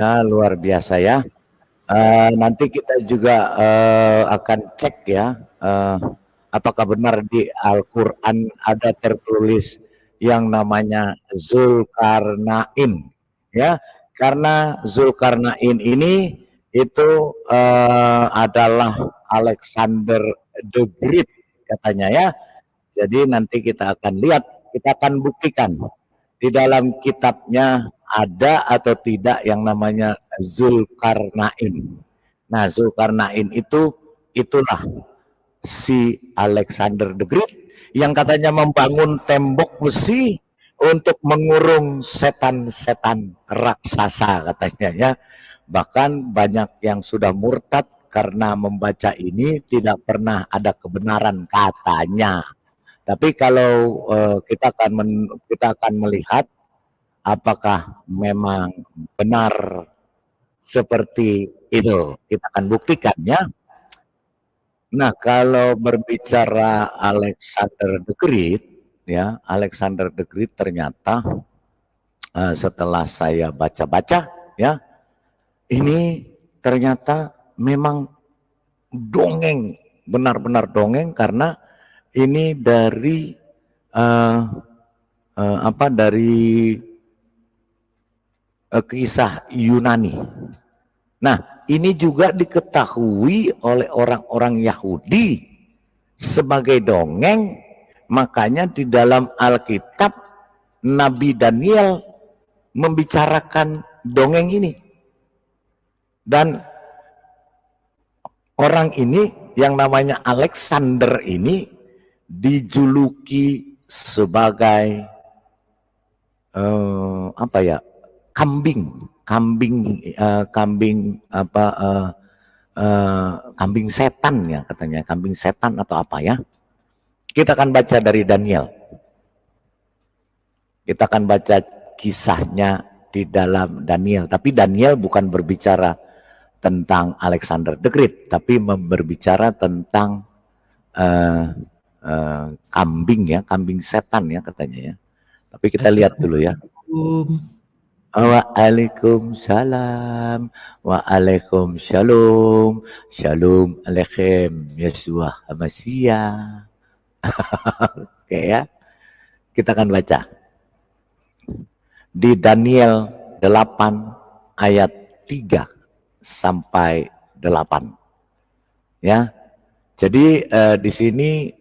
Nah, luar biasa ya. Nanti kita juga akan cek ya, apakah benar di Al-Quran ada tertulis yang namanya Zulkarnain, ya. Karena Zulkarnain ini itu adalah Alexander the Great katanya ya. Jadi nanti kita akan lihat, kita akan buktikan di dalam kitabnya ada atau tidak yang namanya Zulkarnain. Nah, Zulkarnain itu itulah si Alexander the Great yang katanya membangun tembok besi untuk mengurung setan-setan raksasa katanya ya. Bahkan banyak yang sudah murtad karena membaca ini, tidak pernah ada kebenaran katanya. Tapi kalau kita akan melihat apakah memang benar seperti itu. Kita akan buktikan ya. Nah, kalau berbicara Alexander the Great, ya, Alexander the Great ternyata setelah saya baca-baca, ya, ini ternyata memang dongeng, benar-benar dongeng karena ini dari dari kisah Yunani. Nah, ini juga diketahui oleh orang-orang Yahudi sebagai dongeng, makanya di dalam Alkitab Nabi Daniel membicarakan dongeng ini. Dan orang ini yang namanya Alexander ini dijuluki sebagai kambing setan ya katanya, kambing setan atau apa ya. Kita akan baca dari Daniel. Kita akan baca kisahnya di dalam Daniel. Tapi Daniel bukan berbicara tentang Alexander the Great, tapi berbicara tentang kambing ya, kambing setan ya katanya ya. Tapi kita lihat dulu ya. Waalaikumsalam. Waalaikumsalam. Shalom alaikum Yeshua Hamashiach. Oke ya. Kita akan baca. Di Daniel 8 ayat 3 sampai 8. Ya. Jadi di sini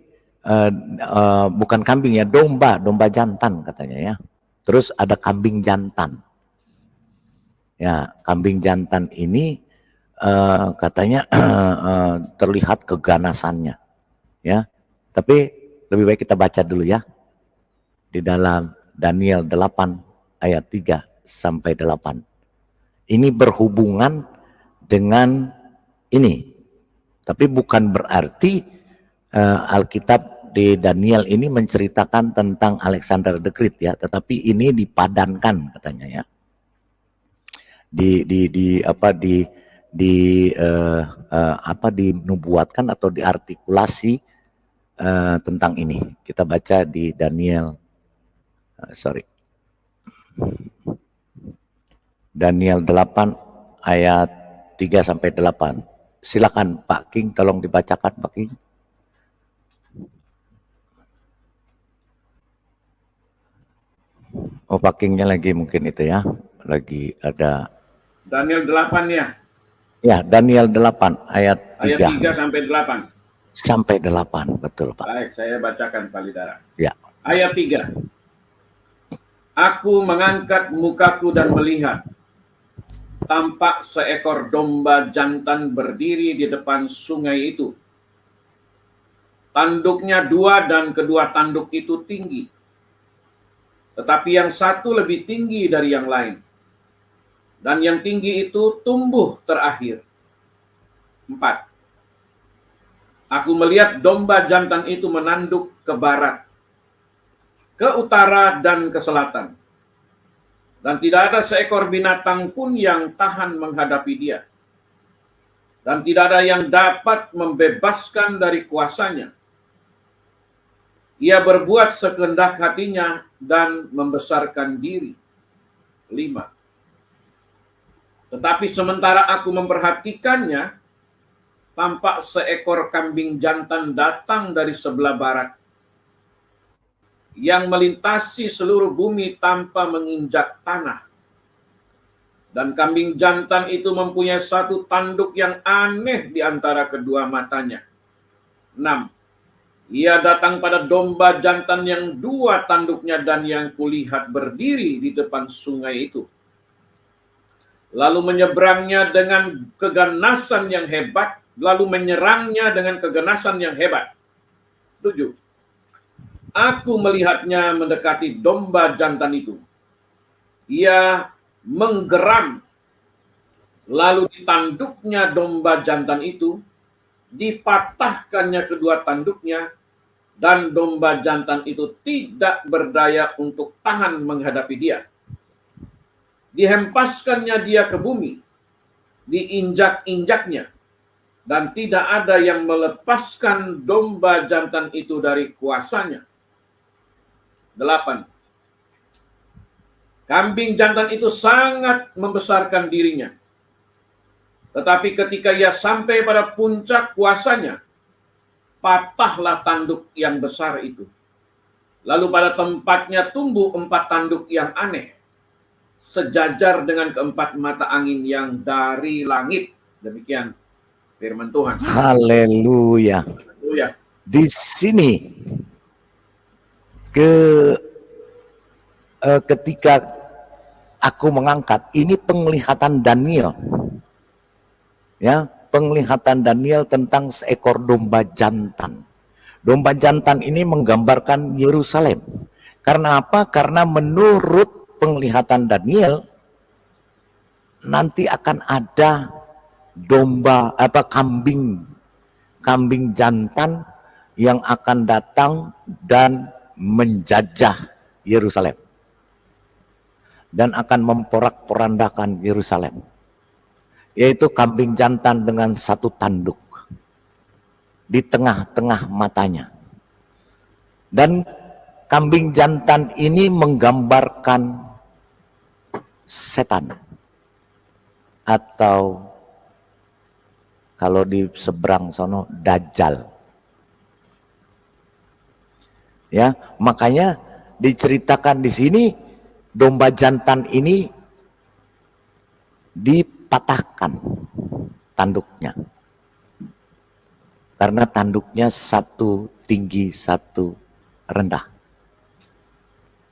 bukan kambing ya, domba jantan katanya ya. Terus ada kambing jantan. Ya, kambing jantan ini katanya terlihat keganasannya. Ya. Tapi lebih baik kita baca dulu ya. Di dalam Daniel 8 ayat 3 sampai 8. Ini berhubungan dengan ini. Tapi bukan berarti Alkitab di Daniel ini menceritakan tentang Alexander the Great ya, tetapi ini dipadankan katanya ya. Dinubuatkan atau diartikulasi tentang ini. Kita baca di Daniel Daniel 8 ayat 3 sampai 8. Silakan Pak King, tolong dibacakan Pak King. Oh, Pak Kingnya lagi mungkin itu ya, lagi ada. Daniel 8 ya? Ya, Daniel 8 ayat 3. Ayat 3 sampai 8. Sampai 8, betul Pak. Baik, saya bacakan Pak Lidara. Ya. Ayat 3. Aku mengangkat mukaku dan melihat. Tampak seekor domba jantan berdiri di depan sungai itu. Tanduknya 2 dan kedua tanduk itu tinggi. Tetapi yang satu lebih tinggi dari yang lain. Dan yang tinggi itu tumbuh terakhir. 4. Aku melihat domba jantan itu menanduk ke barat, ke utara, dan ke selatan. Dan tidak ada seekor binatang pun yang tahan menghadapi dia. Dan tidak ada yang dapat membebaskan dari kuasanya. Ia berbuat sekehendak hatinya dan membesarkan diri. 5. Tetapi sementara aku memperhatikannya, tampak seekor kambing jantan datang dari sebelah barat, yang melintasi seluruh bumi tanpa menginjak tanah. Dan kambing jantan itu mempunyai satu tanduk yang aneh di antara kedua matanya. 6. Ia datang pada domba jantan yang dua tanduknya dan yang kulihat berdiri di depan sungai itu. Lalu menyeberangnya dengan keganasan yang hebat, lalu menyerangnya dengan keganasan yang hebat. 7. Aku melihatnya mendekati domba jantan itu. Ia menggeram, lalu ditanduknya domba jantan itu, dipatahkannya kedua tanduknya, dan domba jantan itu tidak berdaya untuk tahan menghadapi dia. Dihempaskannya dia ke bumi, diinjak-injaknya, dan tidak ada yang melepaskan domba jantan itu dari kuasanya. 8. Kambing jantan itu sangat membesarkan dirinya. Tetapi ketika ia sampai pada puncak kuasanya, patahlah tanduk yang besar itu. Lalu pada tempatnya tumbuh 4 tanduk yang aneh, sejajar dengan keempat mata angin yang dari langit. Demikian firman Tuhan. Haleluya. Haleluya. Di sini ketika aku mengangkat ini penglihatan Daniel, ya, penglihatan Daniel tentang seekor domba jantan. Domba jantan ini menggambarkan Yerusalem. Karena apa? Karena menurut penglihatan Daniel nanti akan ada kambing jantan yang akan datang dan menjajah Yerusalem dan akan memporak-porandakan Yerusalem, yaitu kambing jantan dengan satu tanduk di tengah-tengah matanya. Dan kambing jantan ini menggambarkan setan, atau kalau di seberang sono Dajjal. Ya, makanya diceritakan di sini domba jantan ini dipatahkan tanduknya. Karena tanduknya satu tinggi, satu rendah.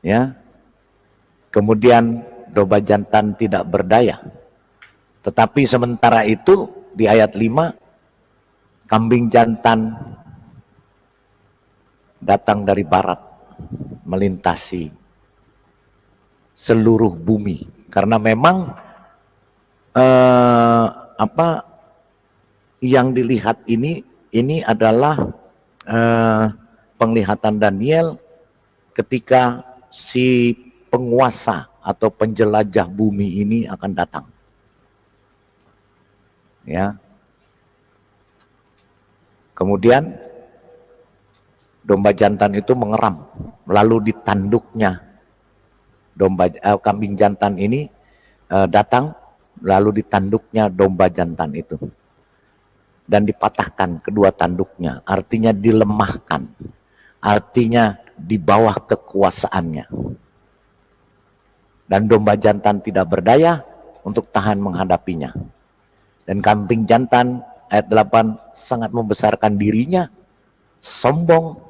Ya. Kemudian domba jantan tidak berdaya. Tetapi sementara itu di ayat 5, kambing jantan datang dari barat, melintasi seluruh bumi. Karena memang yang dilihat ini adalah penglihatan Daniel ketika si penguasa atau penjelajah bumi ini akan datang. Ya. Kemudian domba jantan itu mengeram, lalu ditanduknya kambing jantan ini datang, lalu ditanduknya domba jantan itu dan dipatahkan kedua tanduknya, artinya dilemahkan, artinya di bawah kekuasaannya. Dan domba jantan tidak berdaya untuk tahan menghadapinya. Dan kambing jantan ayat 8 sangat membesarkan dirinya, sombong.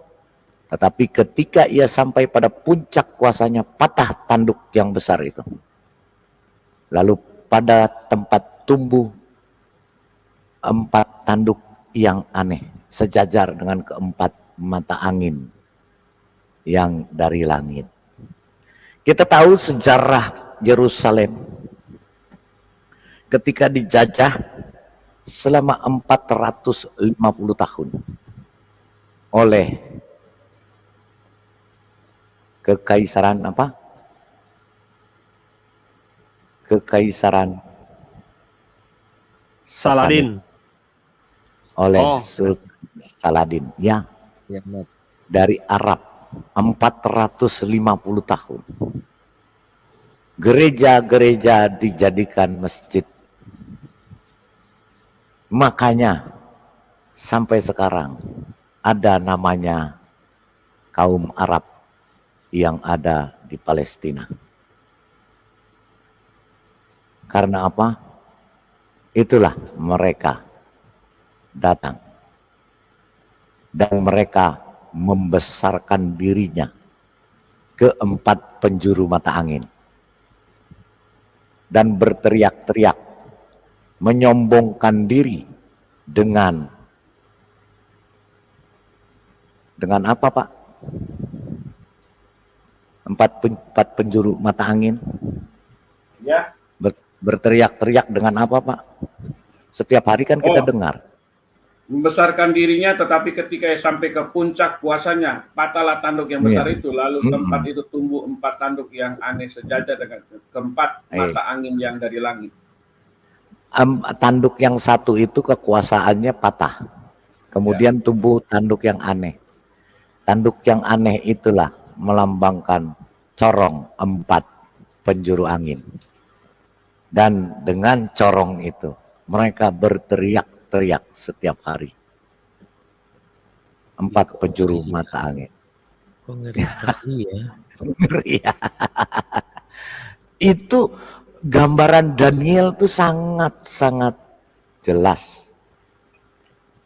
Tetapi ketika ia sampai pada puncak kuasanya, patah tanduk yang besar itu. Lalu pada tempat tumbuh 4 tanduk yang aneh, sejajar dengan keempat mata angin yang dari langit. Kita tahu sejarah Yerusalem ketika dijajah selama 450 tahun oleh Kekaisaran apa? Kekaisaran Saladin. Oleh Sultan Saladin, ya, dari Arab, 450 tahun. Gereja-gereja dijadikan masjid Makanya sampai sekarang ada namanya kaum Arab yang ada di Palestina. Karena apa? Itulah mereka datang dan mereka membesarkan dirinya ke 4 penjuru mata angin dan berteriak-teriak, menyombongkan diri dengan apa, Pak? 4 penjuru mata angin. Ya. Berteriak-teriak dengan apa, Pak? Setiap hari kan kita dengar. Membesarkan dirinya, tetapi ketika sampai ke puncak puasanya, patahlah tanduk yang besar itu. Lalu keempat itu tumbuh 4 tanduk yang aneh sejajar dengan keempat mata angin yang dari langit. Tanduk yang satu itu kekuasaannya patah. Kemudian tumbuh tanduk yang aneh. Tanduk yang aneh itulah melambangkan corong 4 penjuru angin. Dan dengan corong itu mereka berteriak-teriak setiap hari. 4 penjuru mata angin. Kok ngeri sekali ya? Ngeri ya. Itu gambaran Daniel tuh sangat-sangat jelas.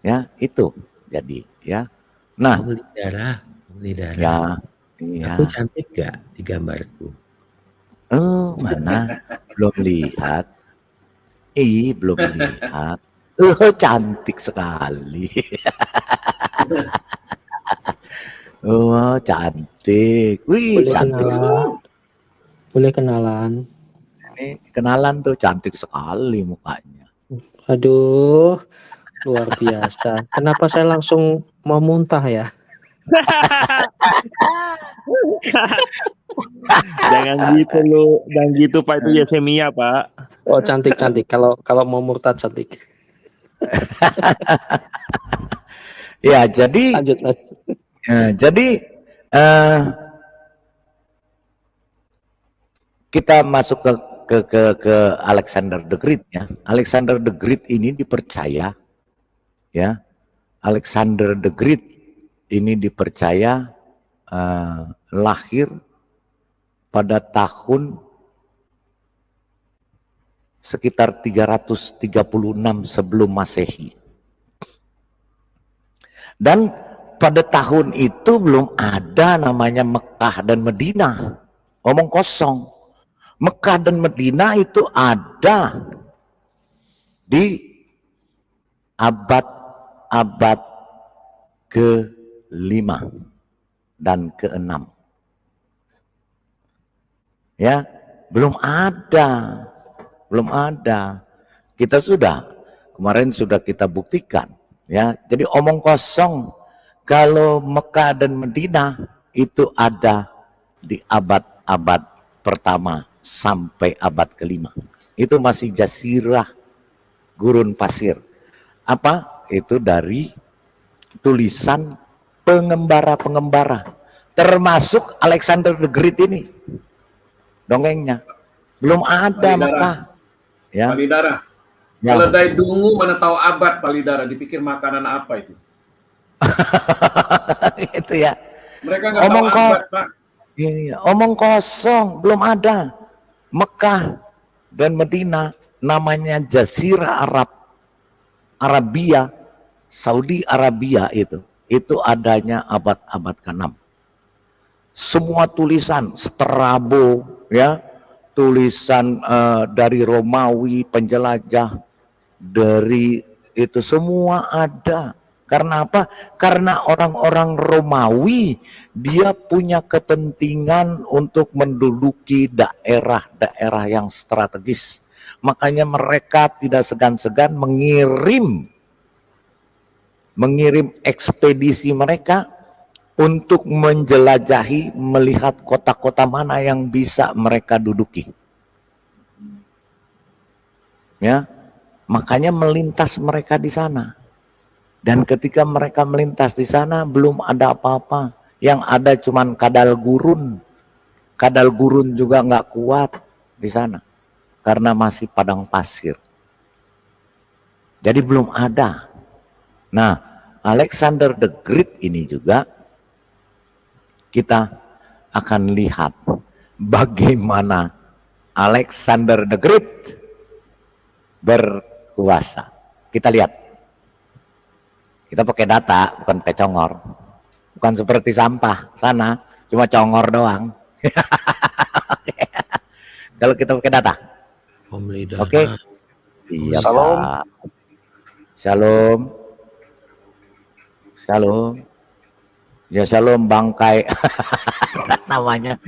Ya, itu. Jadi ya. Nah, Pembeli darah. Ya, iya. Aku cantik gak di gambarku? Oh, mana? Belum lihat. Belum lihat. Cantik sekali. Oh, cantik. Wih, Boleh cantik kenalan. sekali. Boleh kenalan. Ini kenalan tuh, cantik sekali mukanya. Aduh, luar biasa. Kenapa saya langsung mau muntah ya? Jangan gitu lu, jangan gitu Pak, itu Yesemia Pak. Oh, cantik. Kalau mau murtad cantik. Ya, jadi Lanjut. Kita masuk ke Alexander the Great ya. Alexander the Great ini dipercaya ya. Alexander the Great ini dipercaya lahir pada tahun sekitar 336 sebelum Masehi. Dan pada tahun itu belum ada namanya Mekah dan Madinah. Omong kosong. Mekah dan Madinah itu ada di abad ke-5 dan ke-6. Ya, belum ada. Kita kemarin sudah kita buktikan. Ya, jadi omong kosong kalau Mekah dan Madinah itu ada di abad pertama sampai abad ke-5. Itu masih jazirah gurun pasir. Apa? Itu dari tulisan pengembara-pengembara. Termasuk Alexander the Great ini. Dongengnya. Belum ada Mekah. Ya. Palidara. Ya. Keledai dungu mana tahu abad Palidara, dipikir makanan apa itu? Itu ya. Mereka nggak tahu abad, Pak. Iya, omong kosong, belum ada. Mekah dan Madinah namanya Jazirah Arabia, Saudi Arabia itu adanya abad ke-6. Semua tulisan Strabo ya, tulisan dari Romawi, penjelajah dari itu semua ada. Karena apa? Karena orang-orang Romawi dia punya kepentingan untuk menduduki daerah-daerah yang strategis. Makanya mereka tidak segan-segan mengirim ekspedisi mereka untuk menjelajahi, melihat kota-kota mana yang bisa mereka duduki. Ya, makanya melintas mereka di sana. Dan ketika mereka melintas di sana belum ada apa-apa. Yang ada cuman kadal gurun. Kadal gurun juga nggak kuat di sana. Karena masih padang pasir. Jadi belum ada. Nah, Alexander the Great ini juga kita akan lihat bagaimana Alexander the Great berkuasa. Kita lihat. Kita pakai data, bukan pakai congor. Bukan seperti sampah sana, cuma congor doang. Kalau kita pakai data. Om Lidah. Oke. Iya, Shalom. Pak. Shalom. Shalom. Ya shalom bangkai. namanya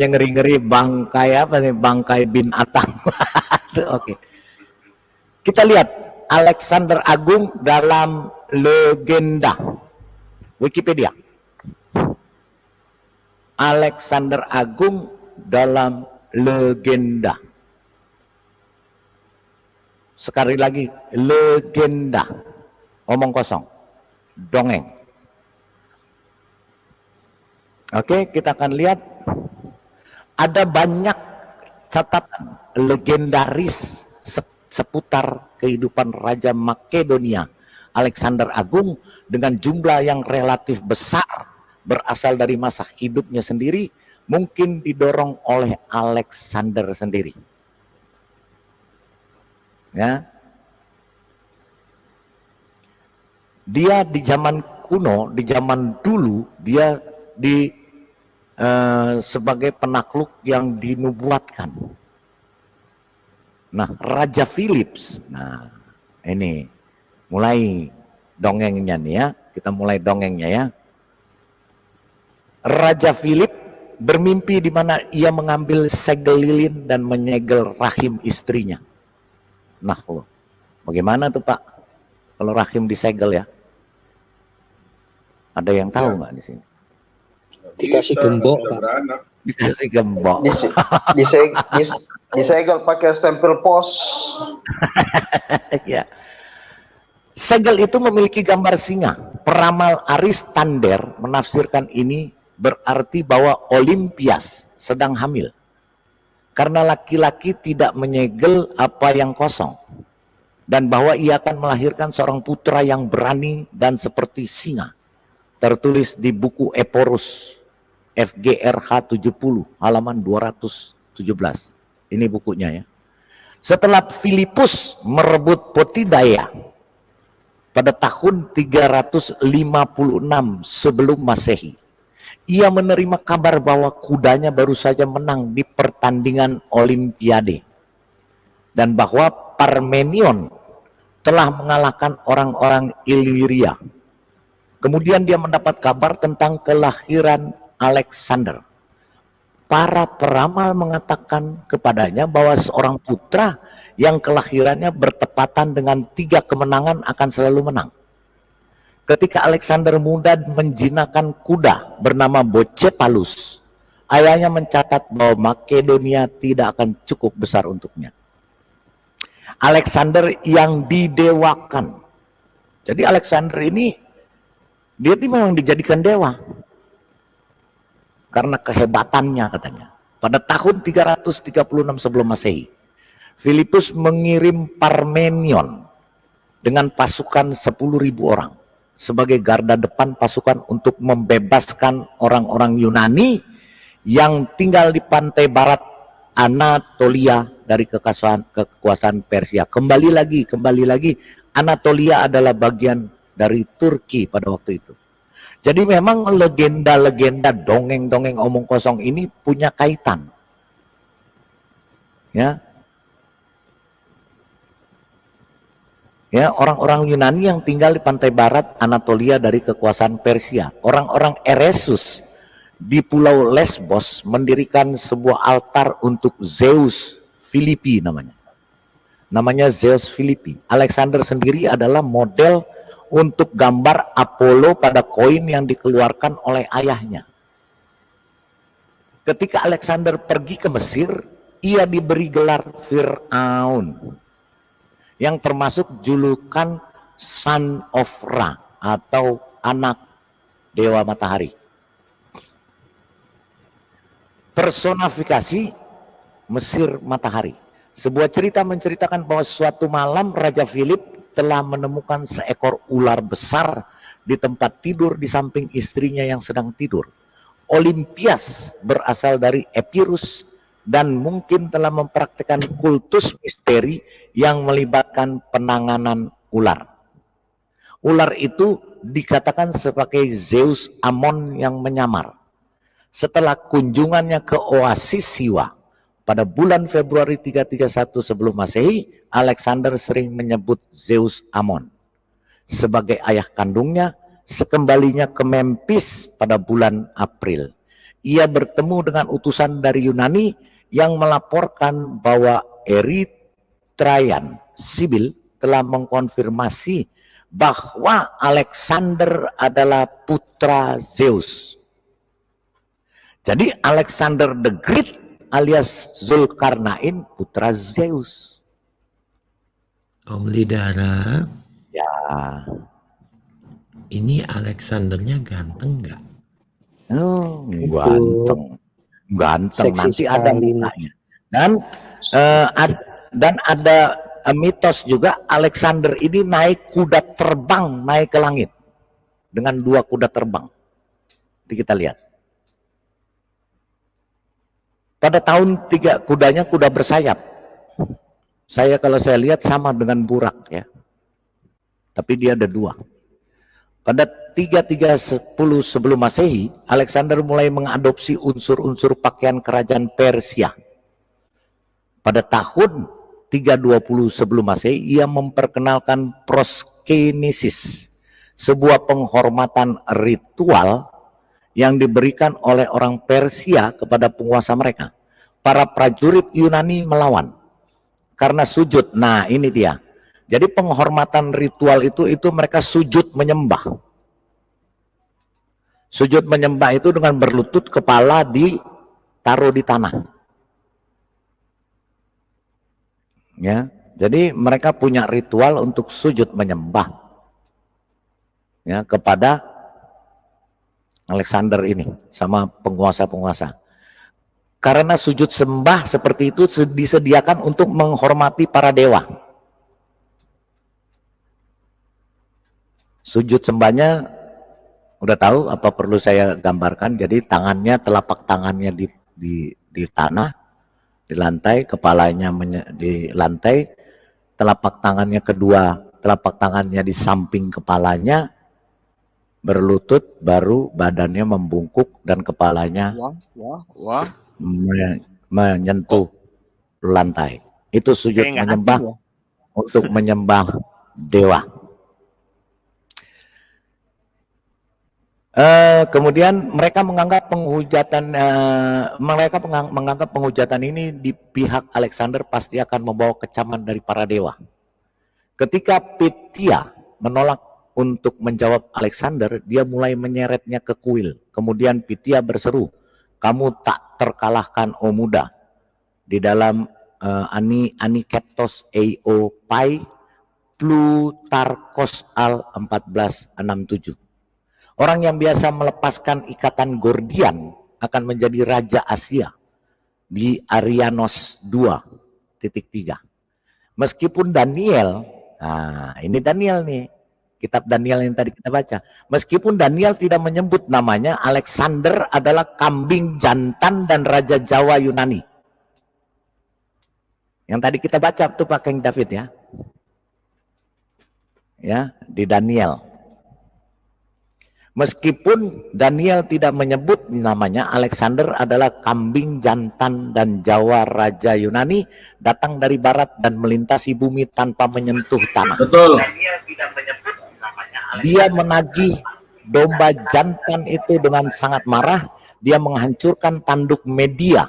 ngeri-ngeri, bangkai apa nih? Bangkai binatang. Oke. Kita lihat Alexander Agung dalam legenda Wikipedia. Alexander Agung dalam legenda. Sekali lagi, legenda. Omong kosong. Dongeng. Oke, kita akan lihat ada banyak catatan legendaris seputar kehidupan Raja Makedonia Alexander Agung dengan jumlah yang relatif besar berasal dari masa hidupnya sendiri, mungkin didorong oleh Alexander sendiri. Ya. Dia di zaman kuno, di zaman dulu dia sebagai penakluk yang dinubuatkan. Nah, Raja Philips. Nah, ini mulai dongengnya nih ya. Kita mulai dongengnya ya. Raja Philip bermimpi di mana ia mengambil segel lilin dan menyegel rahim istrinya. Nah, bagaimana tuh Pak? Kalau rahim disegel ya? Ada yang tahu nggak di sini? Dikasih Bisa, gembok, bisa Pak. beranak. Dikasih gembok. Disegel pakai stempel pos. Ya. Segel itu memiliki gambar singa. Peramal Aristander menafsirkan ini berarti bahwa Olimpias sedang hamil. Karena laki-laki tidak menyegel apa yang kosong. Dan bahwa ia akan melahirkan seorang putra yang berani dan seperti singa. Tertulis di buku Eporus FGRH 70 halaman 217. Ini bukunya ya. Setelah Filipus merebut Potidaya pada tahun 356 sebelum Masehi, ia menerima kabar bahwa kudanya baru saja menang di pertandingan Olimpiade dan bahwa Parmenion telah mengalahkan orang-orang Illyria. Kemudian dia mendapat kabar tentang kelahiran Alexander. Para peramal mengatakan kepadanya bahwa seorang putra yang kelahirannya bertepatan dengan 3 kemenangan akan selalu menang. Ketika Alexander muda menjinakkan kuda bernama Bocephalus, ayahnya mencatat bahwa Makedonia tidak akan cukup besar untuknya. Alexander yang didewakan. Jadi Alexander ini dia memang dijadikan dewa karena kehebatannya katanya. Pada tahun 336 sebelum Masehi, Filipus mengirim Parmenion dengan pasukan 10.000 orang sebagai garda depan pasukan untuk membebaskan orang-orang Yunani yang tinggal di pantai barat Anatolia dari kekuasaan Persia. Kembali lagi, Anatolia adalah bagian dari Turki pada waktu itu. Jadi memang legenda-legenda, dongeng-dongeng omong kosong ini punya kaitan. Ya. Ya, orang-orang Yunani yang tinggal di pantai barat Anatolia dari kekuasaan Persia. Orang-orang Eresus di Pulau Lesbos mendirikan sebuah altar untuk Zeus Filipi namanya. Namanya Zeus Filipi. Alexander sendiri adalah model untuk gambar Apollo pada koin yang dikeluarkan oleh ayahnya. Ketika Alexander pergi ke Mesir, ia diberi gelar Fir'aun, yang termasuk julukan Son of Ra atau anak dewa matahari. Personifikasi Mesir matahari. Sebuah cerita menceritakan bahwa suatu malam Raja Philip telah menemukan seekor ular besar di tempat tidur di samping istrinya yang sedang tidur. Olimpias berasal dari Epirus dan mungkin telah mempraktikkan kultus misteri yang melibatkan penanganan ular. Ular itu dikatakan sebagai Zeus Amon yang menyamar. Setelah kunjungannya ke oasis Siwa pada bulan Februari 331 sebelum Masehi, Alexander sering menyebut Zeus Amon sebagai ayah kandungnya. Sekembalinya ke Memphis pada bulan April, ia bertemu dengan utusan dari Yunani yang melaporkan bahwa Erythraean Sibyl telah mengkonfirmasi bahwa Alexander adalah putra Zeus. Jadi Alexander the Great alias Zulkarnain putra Zeus. Om Lidara, Ya, ini Alexandernya ganteng nggak? oh, ganteng. Seksi Nanti ada sekali. mukanya. Dan ada mitos juga Alexander ini naik kuda terbang naik ke langit dengan 2 kuda terbang. Nanti kita lihat. Pada tahun 3 kudanya kuda bersayap. Kalau saya lihat sama dengan burak ya. Tapi dia ada 2. Pada 3310 sebelum Masehi, Alexander mulai mengadopsi unsur-unsur pakaian kerajaan Persia. Pada tahun 320 sebelum Masehi, ia memperkenalkan proskenesis, sebuah penghormatan ritual yang diberikan oleh orang Persia kepada penguasa mereka. Para prajurit Yunani melawan karena sujud. Nah, ini dia. Jadi penghormatan ritual itu mereka sujud menyembah. Sujud menyembah itu dengan berlutut, kepala ditaruh di tanah. Ya, jadi mereka punya ritual untuk sujud menyembah ya kepada Alexander ini sama penguasa-penguasa. Karena sujud sembah seperti itu disediakan untuk menghormati para dewa. Sujud sembahnya udah tahu, apa perlu saya gambarkan? Jadi tangannya, telapak tangannya di tanah, di lantai, kepalanya di lantai, telapak tangannya di samping kepalanya, berlutut, baru badannya membungkuk dan kepalanya menyentuh lantai. Itu sujud menyembah untuk menyembah dewa. Kemudian mereka menganggap penghujatan ini di pihak Alexander pasti akan membawa kecaman dari para dewa. Ketika Pitya menolak untuk menjawab Alexander, dia mulai menyeretnya ke kuil. Kemudian Pitya berseru, "Kamu tak terkalahkan, oh muda." Di dalam Anikeptos Eo Pai Plutarkos Al 1467. Orang yang biasa melepaskan ikatan Gordian akan menjadi Raja Asia di Arianos 2.3. Meskipun Daniel, nah ini Daniel nih, kitab Daniel yang tadi kita baca. Meskipun Daniel tidak menyebut namanya, Alexander adalah kambing jantan dan Raja Jawa Yunani. Yang tadi kita baca tuh Pak King David ya. Ya, di Daniel. Meskipun Daniel tidak menyebut namanya, Alexander adalah kambing jantan dan Jawa Raja Yunani, datang dari barat dan melintasi bumi tanpa menyentuh tanah. Betul. Dia menagih domba jantan itu dengan sangat marah. Dia menghancurkan tanduk Media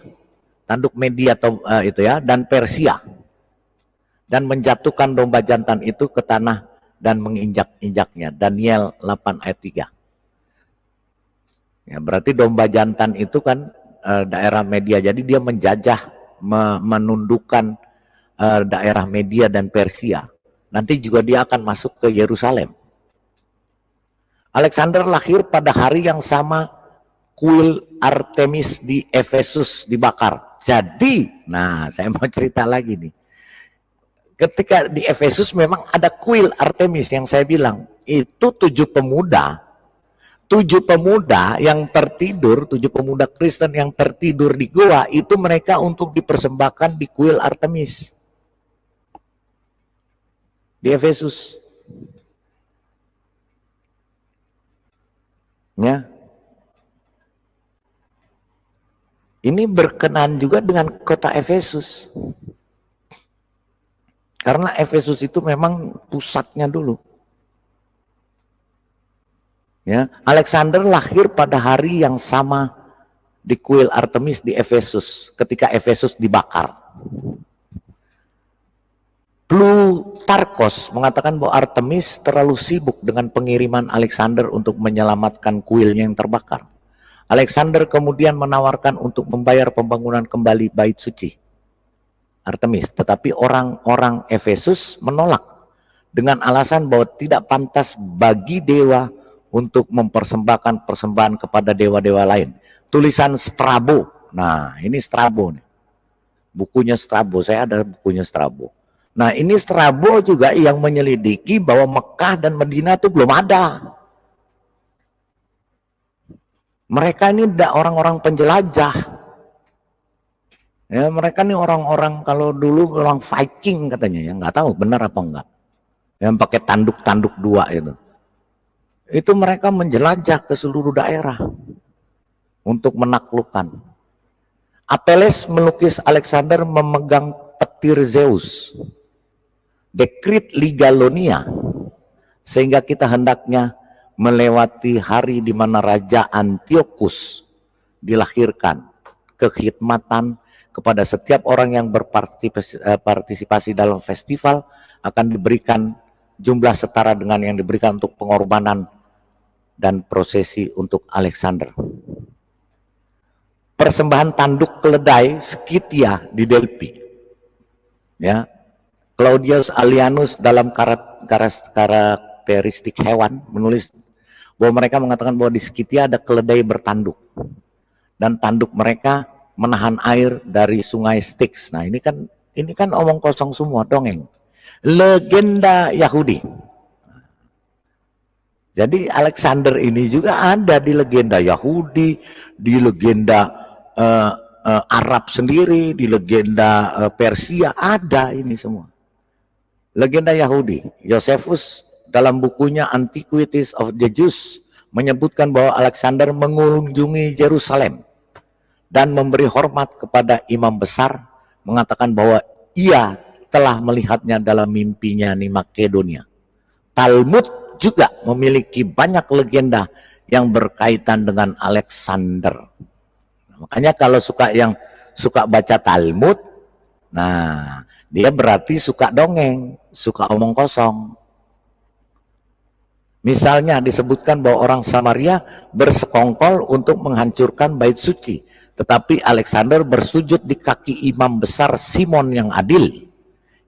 itu ya, dan Persia, dan menjatuhkan domba jantan itu ke tanah dan menginjak-injaknya. Daniel 8 ayat 3. Ya, berarti domba jantan itu kan daerah Media. Jadi dia menjajah, menundukkan daerah Media dan Persia. Nanti juga dia akan masuk ke Yerusalem. Alexander lahir pada hari yang sama kuil Artemis di Efesus dibakar. Jadi, nah saya mau cerita lagi nih. ketika di Efesus memang ada kuil Artemis yang saya bilang. Itu 7 pemuda yang tertidur, 7 pemuda Kristen yang tertidur di goa, itu mereka untuk dipersembahkan di kuil Artemis. Di Efesus. Ya. Ini berkenaan juga dengan kota Efesus. Karena Efesus itu memang pusatnya dulu. Ya, Alexander lahir pada hari yang sama di kuil Artemis di Efesus, ketika Efesus dibakar. Plutarkos mengatakan bahwa Artemis terlalu sibuk dengan pengiriman Alexander untuk menyelamatkan kuilnya yang terbakar. Alexander kemudian menawarkan untuk membayar pembangunan kembali bait suci Artemis, tetapi orang-orang Efesus menolak dengan alasan bahwa tidak pantas bagi dewa untuk mempersembahkan persembahan kepada dewa-dewa lain. Tulisan Strabo. Nah, ini Strabo nih. Bukunya Strabo, saya ada bukunya Strabo. Nah, ini Strabo juga yang menyelidiki bahwa Mekah dan Madinah itu belum ada. Mereka ini orang-orang penjelajah. Ya, mereka ini orang-orang, kalau dulu orang Viking katanya, ya nggak tahu benar apa enggak. Yang pakai tanduk-tanduk 2 itu. Itu mereka menjelajah ke seluruh daerah untuk menaklukkan. Apelles melukis Alexander memegang petir Zeus, dekrit Ligalonia, sehingga kita hendaknya melewati hari di mana Raja Antiochus dilahirkan. Kekhidmatan kepada setiap orang yang berpartisipasi dalam festival akan diberikan jumlah setara dengan yang diberikan untuk pengorbanan dan prosesi untuk Alexander. Persembahan tanduk keledai Skythia di Delphi. Ya, Claudius Alianus dalam karakteristik hewan menulis bahwa mereka mengatakan bahwa di Skythia ada keledai bertanduk dan tanduk mereka menahan air dari sungai Styx. Nah, ini kan omong kosong semua, dongeng. Legenda Yahudi. Jadi Alexander ini juga ada di legenda Yahudi, di legenda Arab sendiri, di legenda Persia, ada ini semua. Legenda Yahudi. Josephus dalam bukunya Antiquities of the Jews menyebutkan bahwa Alexander mengunjungi Yerusalem dan memberi hormat kepada imam besar, mengatakan bahwa ia telah melihatnya dalam mimpinya di Makedonia. Talmud juga memiliki banyak legenda yang berkaitan dengan Alexander. Makanya kalau yang suka baca Talmud, nah dia berarti suka dongeng, suka omong kosong. Misalnya disebutkan bahwa orang Samaria bersekongkol untuk menghancurkan bait suci, tetapi Alexander bersujud di kaki imam besar Simon yang adil.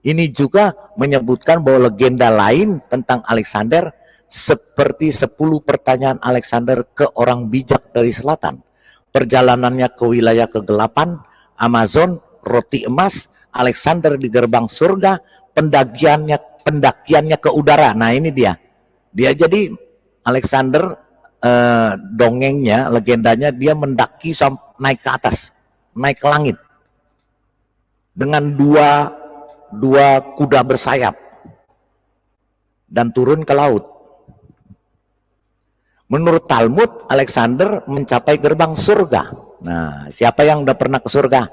Ini juga menyebutkan bahwa legenda lain tentang Alexander seperti 10 pertanyaan Alexander ke orang bijak dari selatan, perjalanannya ke wilayah kegelapan, Amazon, roti emas, Alexander di gerbang surga, pendakiannya ke udara. Nah, ini dia jadi Alexander, dongengnya, legendanya, dia mendaki naik ke atas, naik ke langit dengan dua kuda bersayap dan turun ke laut. Menurut Talmud, Alexander mencapai gerbang surga. Nah, siapa yang udah pernah ke surga?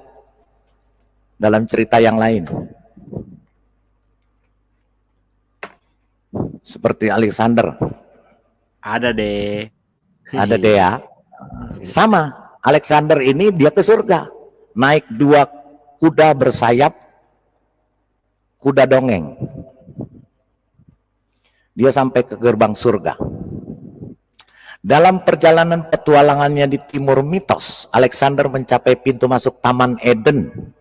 Dalam cerita yang lain. Seperti Alexander. Ada deh. Ada deh ya. Sama, Alexander ini dia ke surga. Naik 2 kuda bersayap, kuda dongeng. Dia sampai ke gerbang surga. Dalam perjalanan petualangannya di timur mitos, Alexander mencapai pintu masuk Taman Eden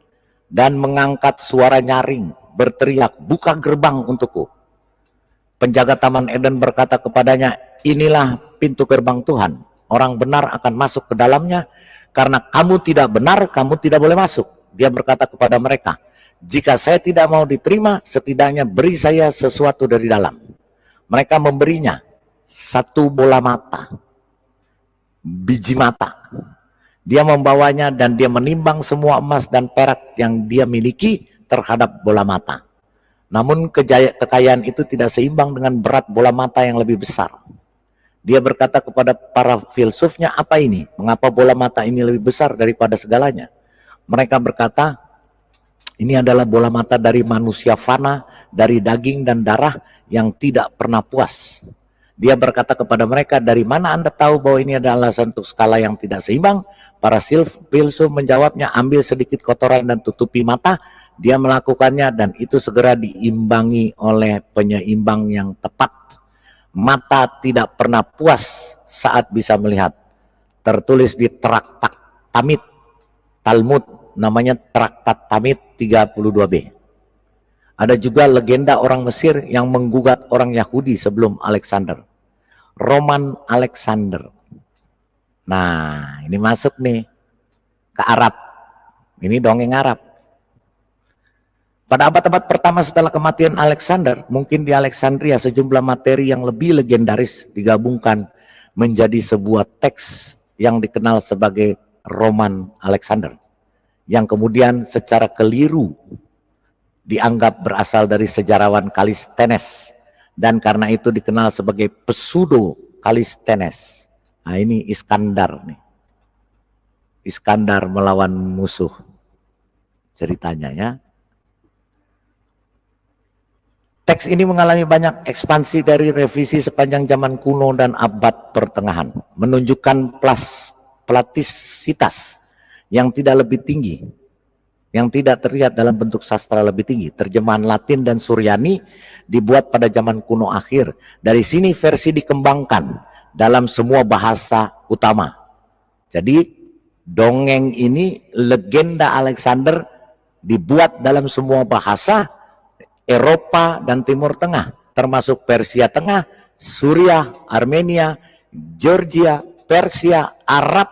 dan mengangkat suara nyaring, berteriak, "Buka gerbang untukku." Penjaga Taman Eden berkata kepadanya, "Inilah pintu gerbang Tuhan. Orang benar akan masuk ke dalamnya. Karena kamu tidak benar, kamu tidak boleh masuk. Dia berkata kepada mereka, jika saya tidak mau diterima, setidaknya beri saya sesuatu dari dalam. Mereka memberinya 1 bola mata, biji mata. Dia membawanya dan dia menimbang semua emas dan perak yang dia miliki terhadap bola mata. Namun kekayaan itu tidak seimbang dengan berat bola mata yang lebih besar. Dia berkata kepada para filsufnya, apa ini? Mengapa bola mata ini lebih besar daripada segalanya? Mereka berkata, ini adalah bola mata dari manusia fana, dari daging dan darah yang tidak pernah puas. Dia berkata kepada mereka, dari mana Anda tahu bahwa ini adalah alasan untuk skala yang tidak seimbang? Para filsuf menjawabnya, ambil sedikit kotoran dan tutupi mata. Dia melakukannya dan itu segera diimbangi oleh penyeimbang yang tepat. Mata tidak pernah puas saat bisa melihat. Tertulis di Traktat Tamid, Talmud, namanya Traktat Tamid 32b. Ada juga legenda orang Mesir yang menggugat orang Yahudi sebelum Alexander. Roman Alexander. Nah, ini masuk nih ke Arab. Ini dongeng Arab. Pada abad-abad pertama setelah kematian Alexander, mungkin di Alexandria sejumlah materi yang lebih legendaris digabungkan menjadi sebuah teks yang dikenal sebagai Roman Alexander, yang kemudian secara keliru dianggap berasal dari sejarawan Kalisthenes, dan karena itu dikenal sebagai pseudo Kalisthenes. Nah, ini Iskandar nih. Iskandar melawan musuh ceritanya ya. Teks ini mengalami banyak ekspansi dari revisi sepanjang zaman kuno dan abad pertengahan, menunjukkan platisitas yang tidak lebih tinggi, yang tidak terlihat dalam bentuk sastra lebih tinggi. Terjemahan Latin dan Suryani dibuat pada zaman kuno akhir. Dari sini versi dikembangkan dalam semua bahasa utama. Jadi dongeng ini, legenda Alexander, dibuat dalam semua bahasa Eropa dan Timur Tengah, termasuk Persia Tengah, Suriah, Armenia, Georgia, Persia, Arab,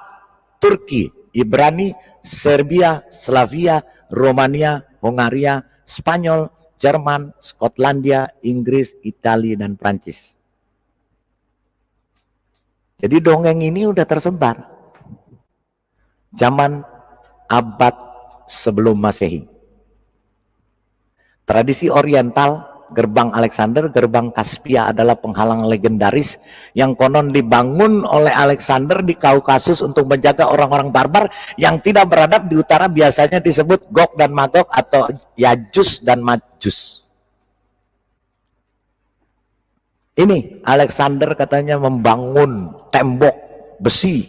Turki, Ibrani, Serbia, Slavia, Romania, Hongaria, Spanyol, Jerman, Skotlandia, Inggris, Italia, dan Prancis. Jadi dongeng ini udah tersebar zaman abad sebelum Masehi. Tradisi Oriental, gerbang Alexander, gerbang Kaspia adalah penghalang legendaris yang konon dibangun oleh Alexander di Kaukasus untuk menjaga orang-orang barbar yang tidak beradab di utara, biasanya disebut Gog dan Magog atau Yajus dan Majus. Ini Alexander katanya membangun tembok besi,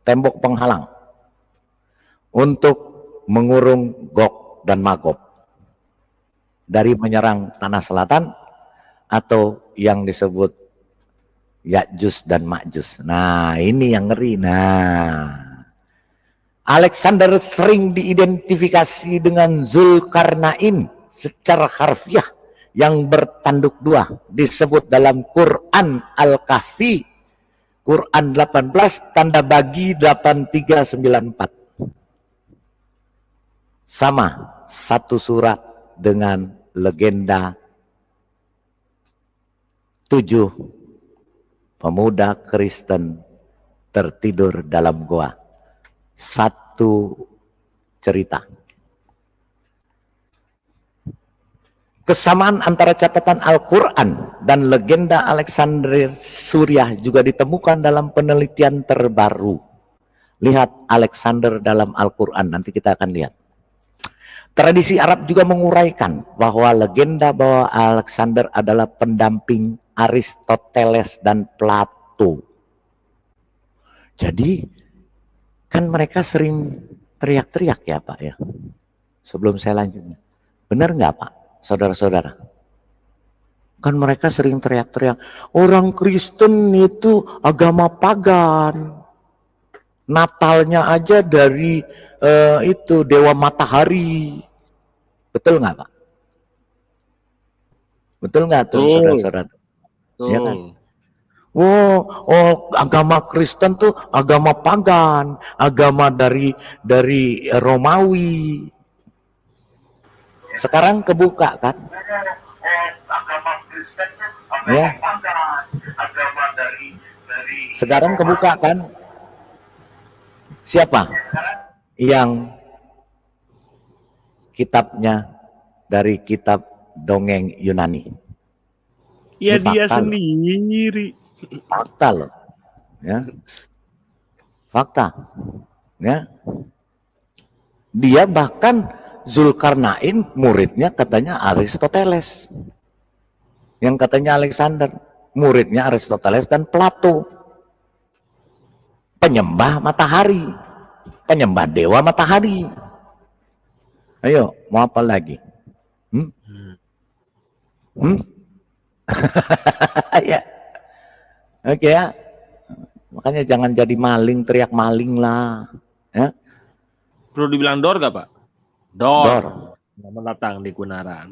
tembok penghalang untuk mengurung Gog dan Magog dari menyerang tanah selatan atau yang disebut Yajus dan Majus. Nah, ini yang ngeri. Nah, Alexander sering diidentifikasi dengan Zulkarnain secara harfiah yang bertanduk 2, disebut dalam Quran Al-Kahfi, Quran 18, tanda bagi 8394. Sama, satu surat dengan legenda 7 pemuda Kristen tertidur dalam goa. Satu cerita. Kesamaan antara catatan Al-Quran dan legenda Alexander Suriah juga ditemukan dalam penelitian terbaru. Lihat Alexander dalam Al-Quran, nanti kita akan lihat. Tradisi Arab juga menguraikan bahwa legenda bahwa Alexander adalah pendamping Aristoteles dan Plato. Jadi kan mereka sering teriak-teriak ya Pak ya. Sebelum saya lanjut, benar nggak Pak, saudara-saudara? Kan mereka sering teriak-teriak, orang Kristen itu agama pagan. Natalnya aja dari itu dewa matahari. Betul nggak Pak? Betul nggak tuh saudara-saudara? Ya kan? Oh, agama Kristen tuh agama pagan, agama dari Romawi. Sekarang kebuka kan? Agama Kristen tuh agama pagan, agama dari sekarang kebuka kan? Siapa yang kitabnya dari kitab dongeng Yunani? Ya Ini dia fakta loh. sendiri. Fakta loh, ya, fakta, ya. Dia bahkan Zulkarnain muridnya katanya Aristoteles, yang katanya Alexander muridnya Aristoteles dan Plato, penyembah matahari, penyembah dewa matahari. Ayo, mau apa lagi? Ya. Oke ya, makanya jangan jadi maling, teriak maling lah, ya. Perlu dibilang dor gak Pak? Dor. Selamat datang di Kunaran.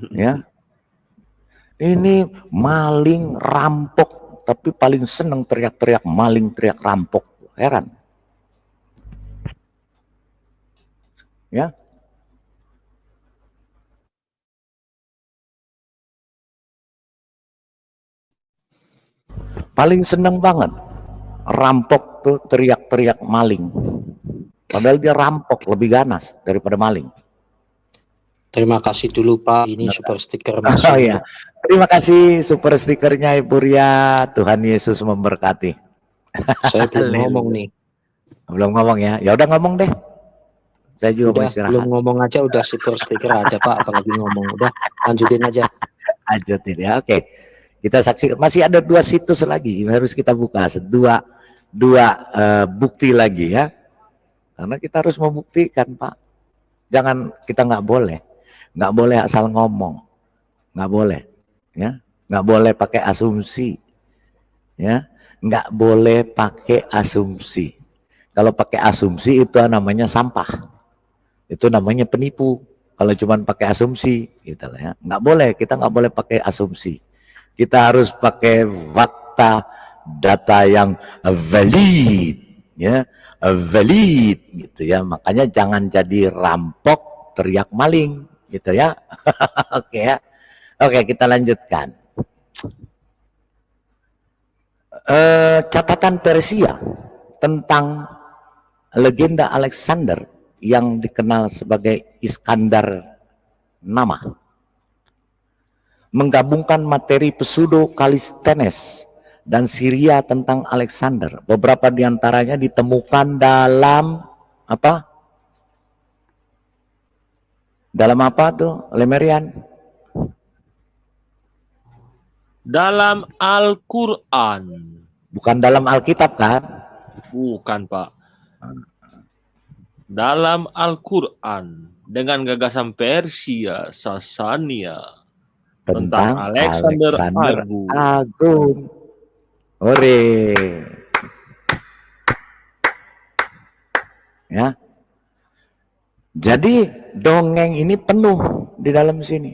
Ya, ini maling rampok, tapi paling seneng teriak-teriak maling, teriak rampok, heran, ya. Paling seneng banget rampok tuh teriak-teriak maling, padahal dia rampok lebih ganas daripada maling. Terima kasih dulu Pak, ini super stiker Oh masuk. ya, terima kasih super stikernya Ibu Ria. Tuhan Yesus memberkati. Saya belum ngomong nih. Belum ngomong ya? Ya udah ngomong deh. Saya juga mau Udah, istirahat. belum ngomong aja udah super stiker ada Pak, apalagi ngomong. Udah, lanjutin aja. Lanjutin ya, oke. Kita saksikan masih ada 2 situs lagi harus kita buka, dua bukti lagi ya. Karena kita harus membuktikan Pak. Jangan, kita nggak boleh asal ngomong, nggak boleh, ya, nggak boleh pakai asumsi, ya, nggak boleh pakai asumsi. Kalau pakai asumsi itu namanya sampah, itu namanya penipu. Kalau cuma pakai asumsi, gitu lah ya, nggak boleh. Kita nggak boleh pakai asumsi. Kita harus pakai fakta, data yang valid, ya, valid, gitu ya. Makanya jangan jadi rampok, teriak maling, gitu ya. Oke ya, oke kita lanjutkan. Catatan Persia tentang legenda Alexander yang dikenal sebagai Iskandar Nama menggabungkan materi pseudo Kalisthenes dan Syria tentang Alexander. Beberapa diantaranya ditemukan dalam apa? Dalam apa tuh, Lemerian? Dalam Al-Quran. Bukan dalam Alkitab kan? Bukan Pak. Dalam Al-Quran dengan gagasan Persia Sasania tentang Alexander Agung. Ore. Ya. Jadi dongeng ini penuh di dalam sini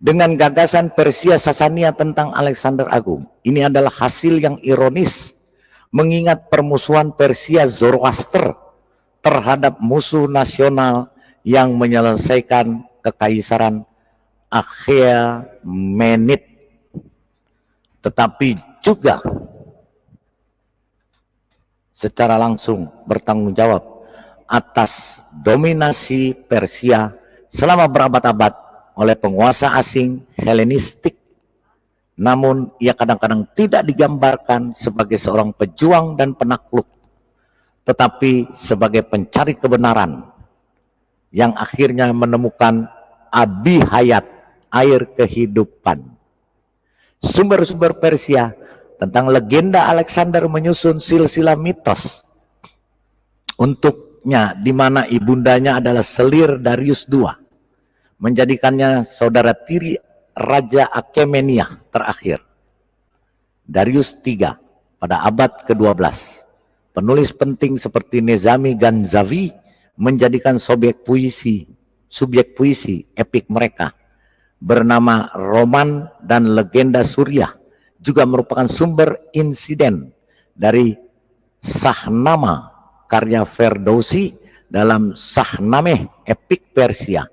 dengan gagasan Persia Sasania tentang Alexander Agung. Ini adalah hasil yang ironis mengingat permusuhan Persia Zoroaster terhadap musuh nasional yang menyelesaikan kekaisaran Achaemenid, tetapi juga secara langsung bertanggung jawab atas dominasi Persia selama berabad-abad oleh penguasa asing Helenistik. Namun ia kadang-kadang tidak digambarkan sebagai seorang pejuang dan penakluk, tetapi sebagai pencari kebenaran yang akhirnya menemukan abi hayat, air kehidupan. Sumber-sumber Persia tentang legenda Alexander menyusun silsilah mitos untuknya, di mana ibundanya adalah selir Darius II, menjadikannya saudara tiri Raja Achaemenia terakhir, Darius III, pada abad ke-12. Penulis penting seperti Nezami Ganzavi menjadikan subjek puisi epik mereka bernama Roman dan Legenda Suriah juga merupakan sumber insiden dari Shahnameh karya Ferdowsi dalam Shahnameh epik Persia.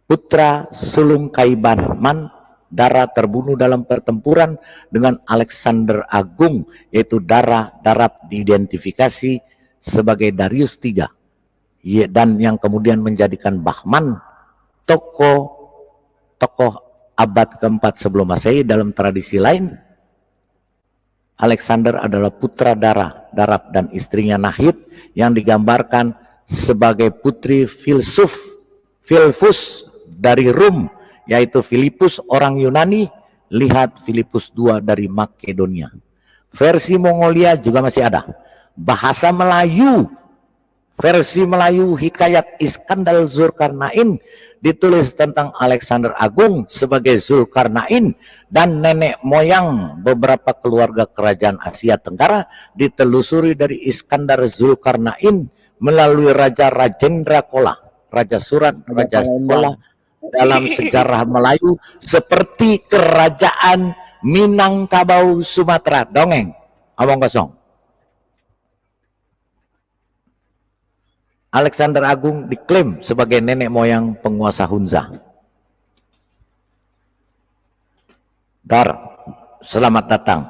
Putra sulung Kaibaman Dara terbunuh dalam pertempuran dengan Alexander Agung, yaitu Dara Darab diidentifikasi sebagai Darius III, dan yang kemudian menjadikan Bahman tokoh abad keempat sebelum Masehi. Dalam tradisi lain, Alexander adalah putra Darab dan istrinya Nahid yang digambarkan sebagai putri Filfus dari Rum, yaitu Filipus orang Yunani. Lihat Filipus II dari Makedonia. Versi Mongolia juga masih ada. Bahasa Melayu, versi Melayu Hikayat Iskandar Zulkarnain ditulis tentang Alexander Agung sebagai Zulkarnain dan nenek moyang beberapa keluarga kerajaan Asia Tenggara ditelusuri dari Iskandar Zulkarnain melalui Raja Rajendra Chola, Raja Surat, Raja Chola dalam sejarah Melayu seperti kerajaan Minangkabau Sumatera. Dongeng, omong kosong. Alexander Agung diklaim sebagai nenek moyang penguasa Hunza. Dar, selamat datang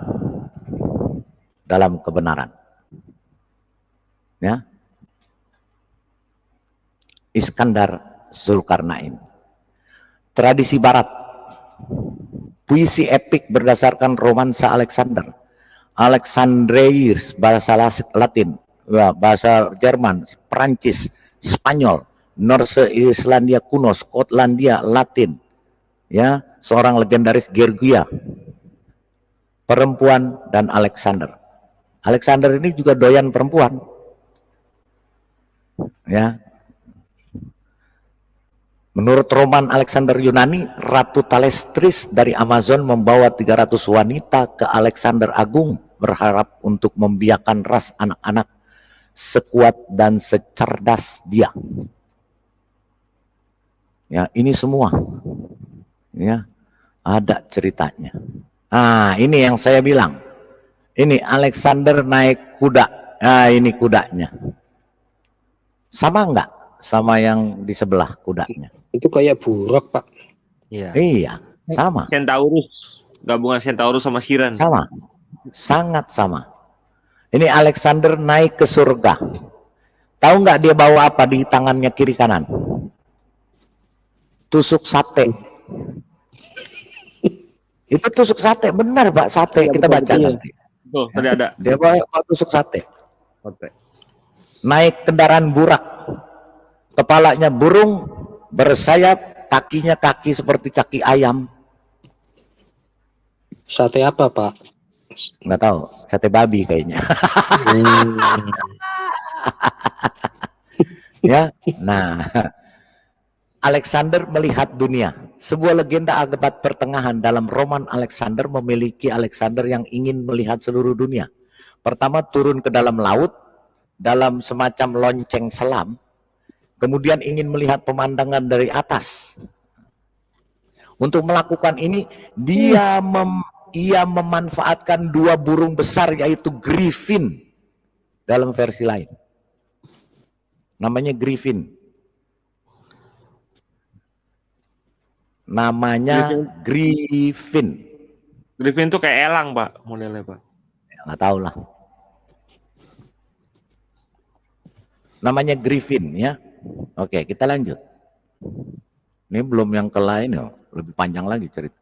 dalam kebenaran. Ya. Iskandar Zulkarnain. Tradisi Barat, puisi epik berdasarkan romansa Alexander. Alexandrius, bahasa Latin, bahasa Jerman, Perancis, Spanyol, Norse Islandia kuno, Skotlandia, Latin, ya, seorang legendaris Gergia, perempuan, dan Alexander. Alexander ini juga doyan perempuan, ya. Menurut roman Alexander Yunani, Ratu Thalestris dari Amazon membawa 300 wanita ke Alexander Agung berharap untuk membiarkan ras anak-anak sekuat dan secerdas dia. Ya, ini semua ya ada ceritanya. Ah, ini yang saya bilang. Ini Alexander naik kuda. Ah, ini kudanya. Sama enggak sama yang di sebelah kudanya? Itu kayak buruk, Pak. Iya. Iya, sama. Centaurus, gabungan Centaurus sama Siran. Sama. Sangat sama. Ini Alexander naik ke surga. Tahu nggak dia bawa apa di tangannya kiri kanan? Tusuk sate. Itu tusuk sate, benar Pak, sate. Kita baca nanti. Tuh, tadi ada. Dia bawa tusuk sate. Naik kendaraan burak. Kepalanya burung, bersayap, kakinya kaki seperti kaki ayam. Sate apa, Pak? Nggak tahu, sate babi kayaknya. Ya, nah, Alexander melihat dunia. Sebuah legenda abad pertengahan dalam roman Alexander memiliki Alexander yang ingin melihat seluruh dunia. Pertama turun ke dalam laut dalam semacam lonceng selam, kemudian ingin melihat pemandangan dari atas. Untuk melakukan ini, ia memanfaatkan dua burung besar, yaitu griffin dalam versi lain. Namanya griffin. Namanya griffin. Griffin tuh kayak elang, Pak, modelnya, Pak. Nggak tahu lah. Namanya griffin, ya. Oke, kita lanjut. Ini belum yang ke lain, ya. Lebih panjang lagi cerita.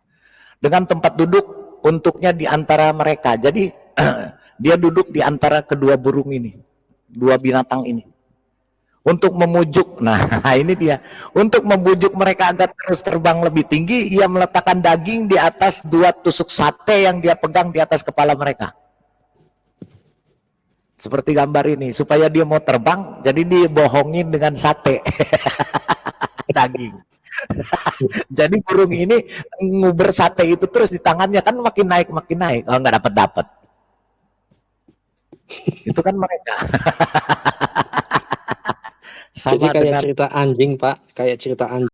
Dengan tempat duduk untuknya di antara mereka. Jadi dia duduk di antara kedua burung ini, dua binatang ini. Untuk memujuk, nah ini dia. Untuk membujuk mereka agar terus terbang lebih tinggi, ia meletakkan daging di atas dua tusuk sate yang dia pegang di atas kepala mereka. Seperti gambar ini, supaya dia mau terbang, jadi dibohongin dengan sate. Daging. Jadi burung ini nguber sate itu terus di tangannya, kan makin naik. Oh, nggak dapat. Itu kan mereka. Jadi kayak cerita anjing, Pak. Kayak cerita anjing.